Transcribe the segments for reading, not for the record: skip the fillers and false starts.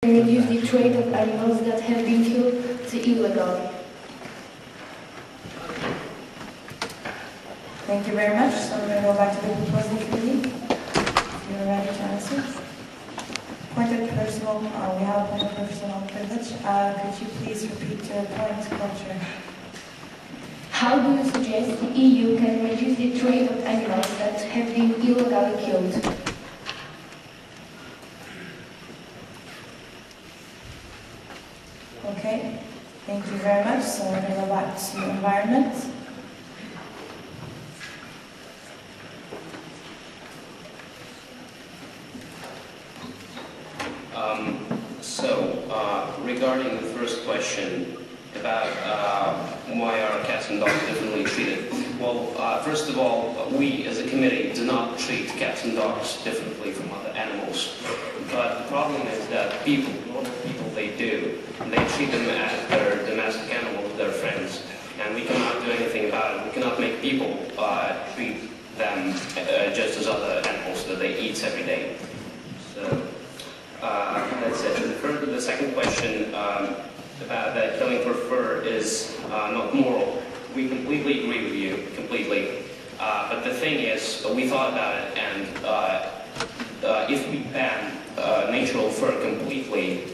reduce the trade of animals that have been killed illegally. Thank you very much. So we're going to go back to the proposal committee. You're ready to answer. Point of personal, we have a point of personal privilege. Could you please repeat your point, Culture? How do you suggest the EU can reduce the trade of animals that have been illegally killed? Okay, thank you very much. So we're going to go back to environment. Regarding the first question about why are cats and dogs differently treated, well, first of all, we as a committee do not treat cats and dogs differently from other animals. But the problem is that normal people, they do. They treat them as their domestic animals, their friends, and we cannot do anything about it. We cannot make people treat them just as other animals that they eat every day. So. That's it. And the second question about that killing for fur is not moral. We completely agree with you, completely. But the thing is, we thought about it, and if we ban natural fur completely,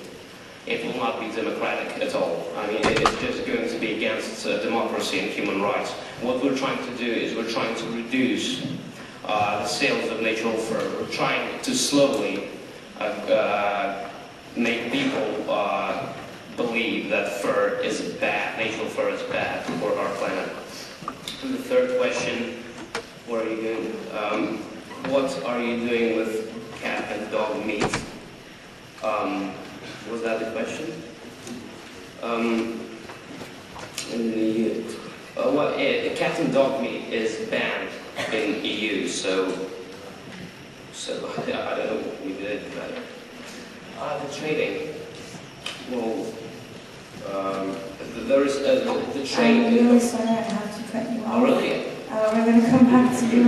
it will not be democratic at all. I mean, it's just going to be against democracy and human rights. What we're trying to do is we're trying to reduce the sales of natural fur. We're trying to slowly make people believe that fur is bad, natural fur is bad for our planet. And the third question, what are you doing? What are you doing with cat and dog meat? Was that the question? Cat and dog meat is banned in EU, so I don't know what we did about it. The trading. Well, there is the trading. I'm really sorry, I have to cut you off. Oh, really? We're going to come back to you.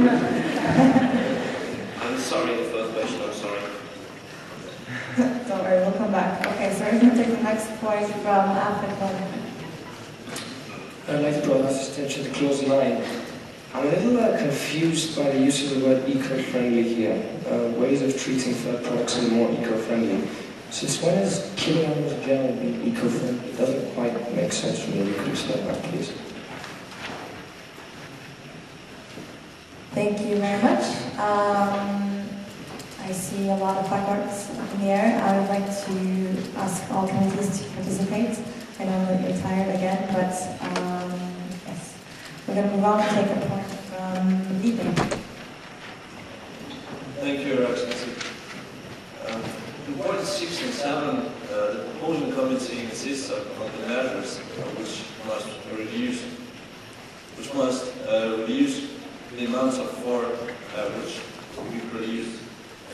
I'm sorry, the first question, I'm sorry. Don't worry, we'll come back. Okay, so we're going to take the next point from Africa. I'd like to draw this attention to clause 9. I'm a little confused by the use of the word eco-friendly here. Ways of treating fur products are more eco-friendly. Since when has killing animals in general been eco-friendly? It doesn't quite make sense for me. Could you explain that, please? Thank you very much. I see a lot of placards in the air. I would like to ask all committees to participate. I know that you're tired again, but yes. We're going to move on and take a point from Liebe. Thank you, Your Excellency. In points 6 and 7, the proposal committee insists on the measures which must reduce the amounts of fur which will be produced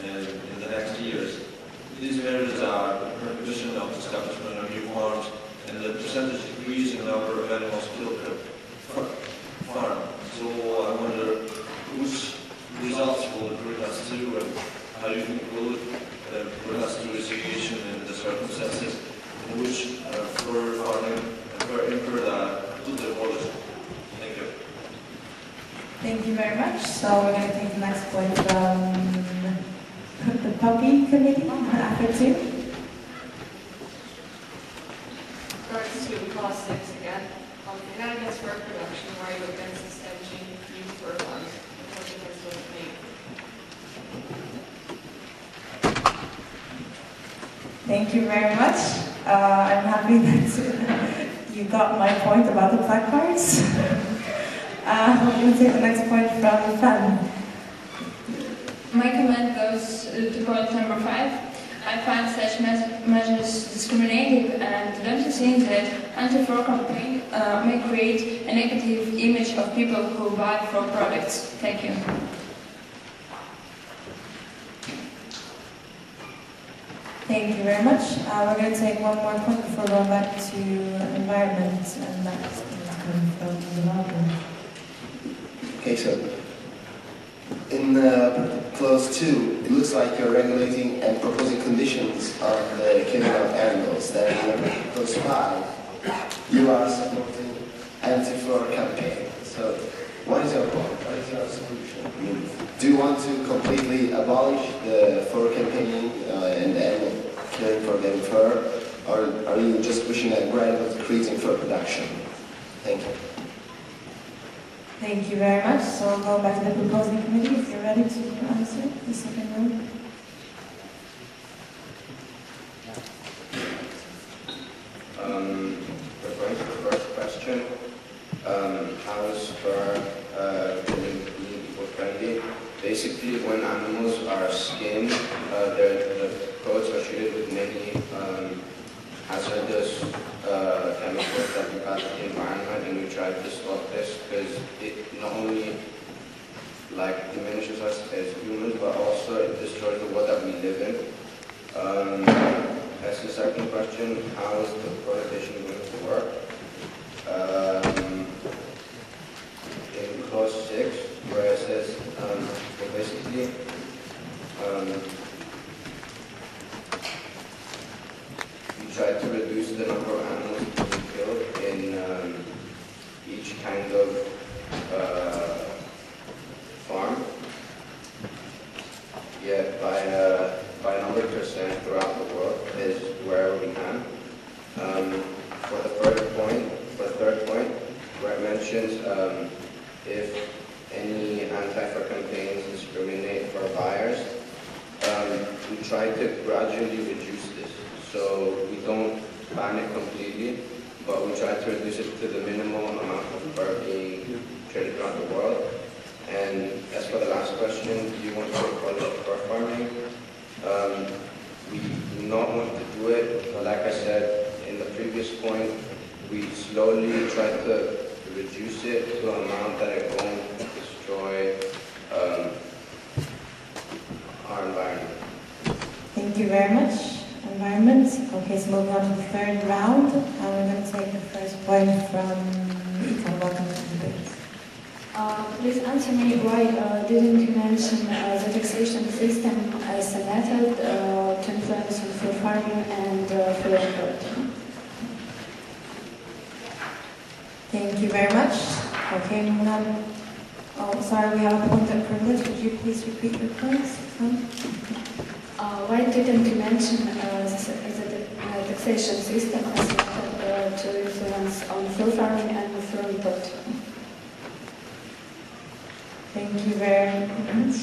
in the next years. These measures are the prohibition of the establishment of new farms and the percentage decrease in the number of animals killed per farm. So I wonder which results will it bring us to, and how you think will it bring us to a situation in the circumstances in which fur farming and fur import could be abolished. Thank you. Thank you very much. So we're going to take the next point from the Puppy Committee, after 2. Regards to clause 6 again, you're not against fur production, why are you against establishing new fur farms? What's the difference with me? Thank you very much. I'm happy that you got my point about the placards. We're going to take the next point from Fan. My comment goes to point number 5. I find such measures discriminating, and don't you think that anti-fur campaign may create a negative image of people who buy fur products? Thank you. Thank you very much. We're going to take one more point before going back to environment, and that's coming from development. Okay, so in clause 2, it looks like you're regulating and proposing conditions on the killing of forest that are close by, you are supporting anti-fur campaign. So what is your point? What is your solution? I mean, do you want to completely abolish the fur campaigning and animal killing for getting fur, or are you just pushing a gradual decrease in fur production? Thank you. Thank you very much. So we'll go back to the proposing committee if you're ready to answer the second round. Referring to the first question, how is fur being eco-friendly? Basically, when animals are skinned, the coats are treated with many hazardous chemicals that impact the environment, and we try to stop this because it not only diminishes us as humans, but also it destroys the world that we live in. As the second question, how is the prohibition going to work? In clause 6, where it says, well, basically, we try to reduce the number of animals being killed in each kind of farm, yet by a 100% throughout the world is wherever we can. For the third point, where it mentions if any anti-fur campaigns discriminate for buyers, we try to gradually reduce this. So we don't ban it completely, but we try to reduce it to the minimal amount of fur being traded around the world. And as for the last question, do you want to abolish fur farming? We do not want to do it. Like I said in the previous point, we slowly try to reduce it to an amount that it won't destroy our environment. Thank you very much. Environment. Okay, so moving on to the third round. We're going to take the first point from Ika. Welcome to the debate. Please answer me why didn't you mention the taxation system as a method to influence on fur farming and fur import? Thank you very much. Okay, moving on. Oh, sorry, we have a point of privilege. Would you please repeat your points? Why didn't you mention the taxation system as a method to influence on fur farming and fur import? Thank you very much.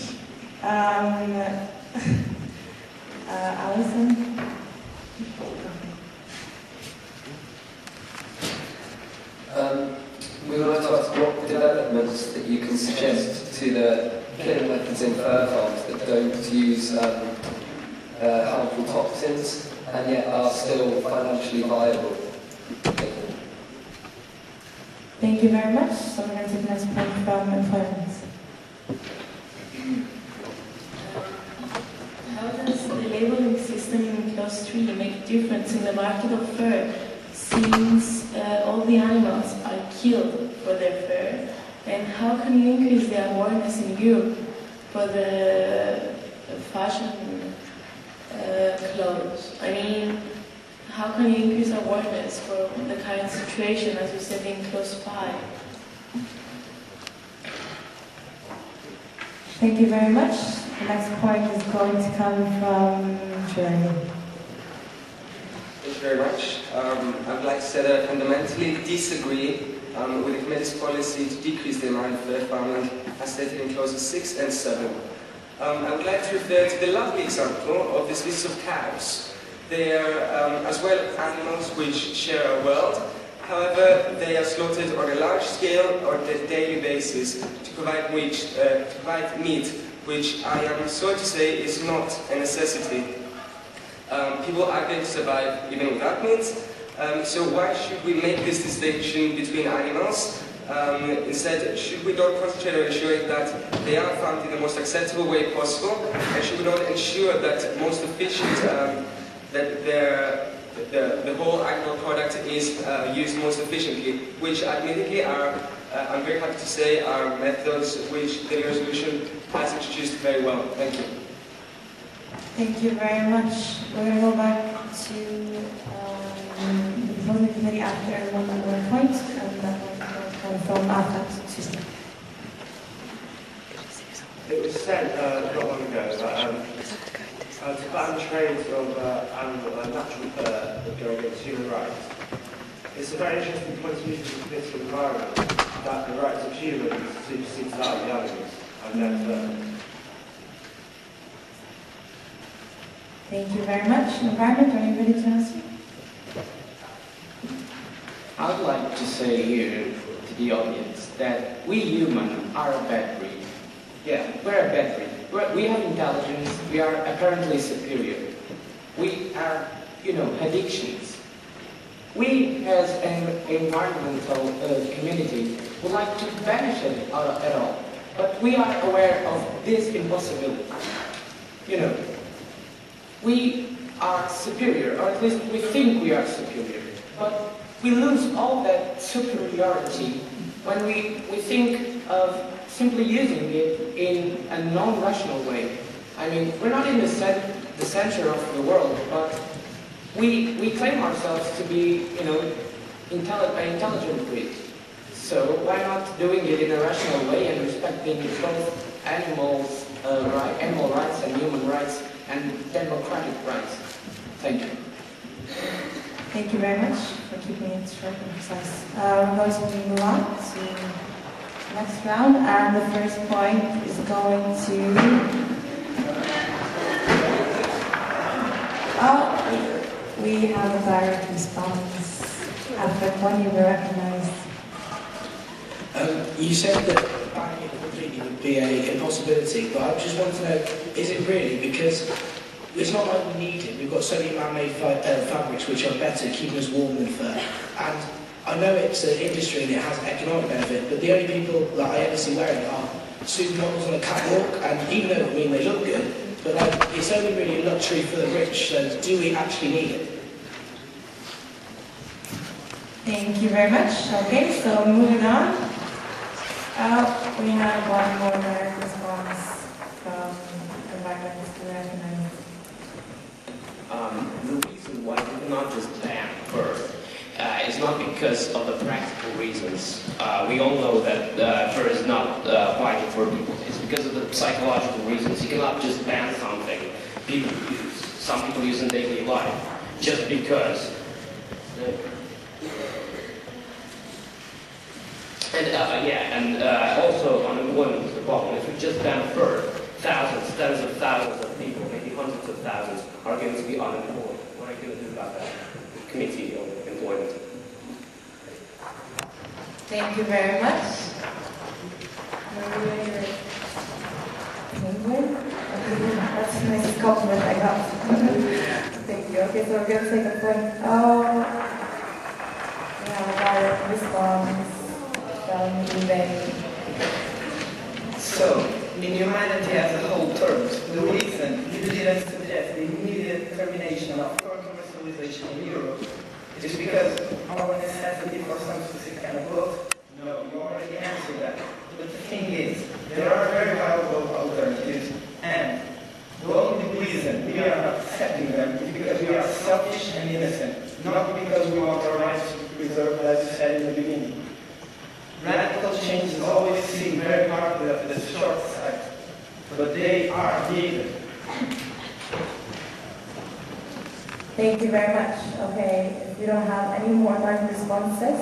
Alison? We would like to ask what developments that you can suggest to the killing methods in fur farms that don't use harmful toxins and yet are still financially viable. Thank you very much. So we're going to take the next point from employment. How does the labeling system in clause 3 make a difference in the market of fur, since all the animals are killed for their fur? And how can you increase the awareness in Europe for the fashion clothes? I mean, how can you increase awareness for the current situation, as you said in clause 5? Thank you very much. The next point is going to come from Jeremy. Thank you very much. I would like to say that I fundamentally disagree with the committee's policy to decrease the amount of fur farming as stated in clauses 6 and 7. I would like to refer to the lovely example of the species of cows. They are as well animals which share our world. However, they are slaughtered on a large scale on a daily basis to provide meat, which I am sorry to say is not a necessity. People are going to survive even without meat. So why should we make this distinction between animals? Instead, should we not concentrate on ensuring that they are farmed in the most acceptable way possible? And should we not ensure that most efficient, that the whole animal product is used most efficiently, which admittedly are, I'm very happy to say, are methods which the resolution has introduced very well. Thank you. Thank you very much. We're going to go back to after one point, and that will come from Ahmed Susan. It was said not long ago that to ban trades of animal and natural fur that go against human rights. It's a very interesting point of view from the political environment that the rights of humans supersede that of the animals and their fur. Thank you very much. Environment, are you ready to answer? I'd like to say here to the audience that we humans are a bad breed. Yeah, we're a bad breed. We have intelligence, we are apparently superior. We are, addictions. We, as an environmental community, would like to benefit it at all. But we are aware of this impossibility. We are superior, or at least we think we are superior. But we lose all that superiority when we think of simply using it in a non-rational way. I mean, we're not in the center of the world, but we claim ourselves to be, an intelligent breed. So why not doing it in a rational way and respecting both animal rights and human rights and democratic rights? Thank you. Thank you very much for keeping it short and precise. We're going to move on to the next round, and the first point is going to... we have a direct response. After one, you were recognized. You said that banning it completely would be an impossibility, but I just want to know, is it really? Because it's not like we need it. We've got so many man-made fabrics which are better, keeping us warm than fur. And I know it's an industry and it has an economic benefit, but the only people that I ever see wearing it are supermodels on a catwalk, and even though they look good, but it's only really a luxury for the rich, so do we actually need it? Thank you very much. Okay, so moving on. We have one more direct response from environment to recognize. The reason why we cannot just ban fur is not because of the practical reasons. We all know that fur is not vital for people. It's because of the psychological reasons. You cannot just ban something some people use in daily life just because. And also unemployment is the problem. If we just ban fur, tens of thousands of people, maybe hundreds of thousands, are going to be unemployed. What are you going to do about that? Committee on Employment. Thank you very much. That's the nicest compliment I got. Thank you. Okay, so we're going to take a point. We have a direct response. So, in humanity as a whole terms, the reason you didn't suggest the immediate termination of fur commercialization in Europe is because our necessity for some specific kind of growth? No, you already answered that. But the thing is, there are very valuable alternatives, and the only reason we are not accepting them is because we are selfish and innocent, not because we want our rights to be preserved, as you said in the beginning. Radical changes always seem very hard to the short side, but they are needed. Thank you very much. Okay, if we don't have any more live responses,